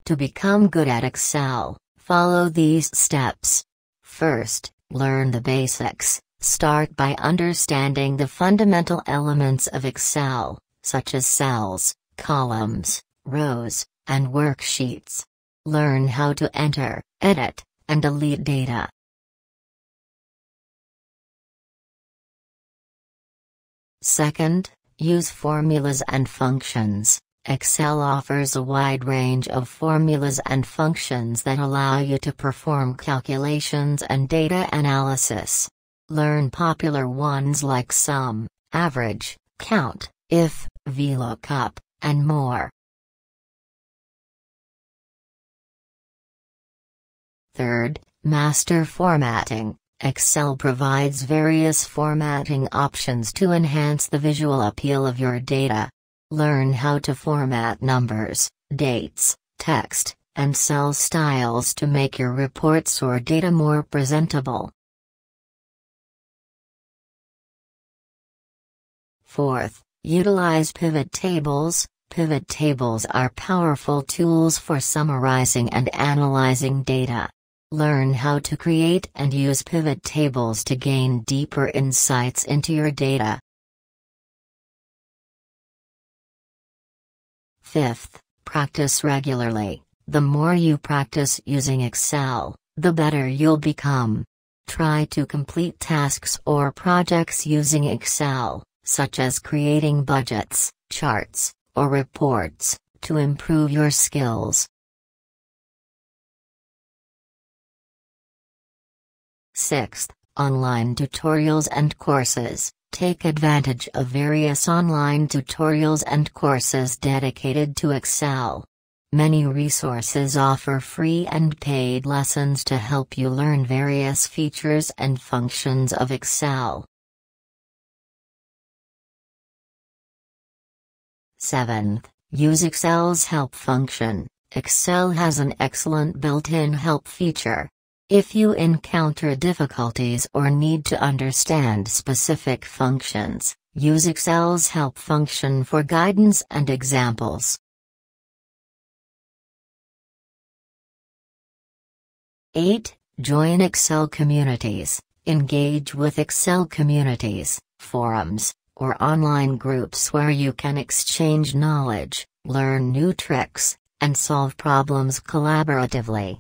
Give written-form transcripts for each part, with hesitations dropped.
To become good at Excel, follow these steps. First, learn the basics. Start by understanding the fundamental elements of Excel, such as cells, columns, rows, and worksheets. Learn how to enter, edit, and delete data. Second, use formulas and functions. Excel offers a wide range of formulas and functions that allow you to perform calculations and data analysis. Learn popular ones like sum, average, count, if, VLOOKUP, and more. Third, master formatting. Excel provides various formatting options to enhance the visual appeal of your data. Learn how to format numbers, dates, text, and cell styles to make your reports or data more presentable. Fourth, utilize pivot tables. Pivot tables are powerful tools for summarizing and analyzing data. Learn how to create and use pivot tables to gain deeper insights into your data. Fifth, practice regularly. The more you practice using Excel, the better you'll become. Try to complete tasks or projects using Excel, such as creating budgets, charts, or reports, to improve your skills. Sixth, online tutorials and courses. Take advantage of various online tutorials and courses dedicated to Excel. Many resources offer free and paid lessons to help you learn various features and functions of Excel. 7th, use Excel's help function. Excel has an excellent built-in help feature. If you encounter difficulties or need to understand specific functions, use Excel's help function for guidance and examples. 8. Join Excel communities. Engage with Excel communities, forums, or online groups where you can exchange knowledge, learn new tricks, and solve problems collaboratively.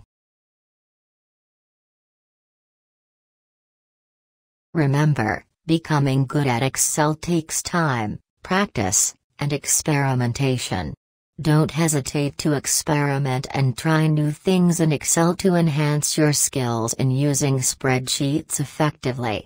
Remember, becoming good at Excel takes time, practice, and experimentation. Don't hesitate to experiment and try new things in Excel to enhance your skills in using spreadsheets effectively.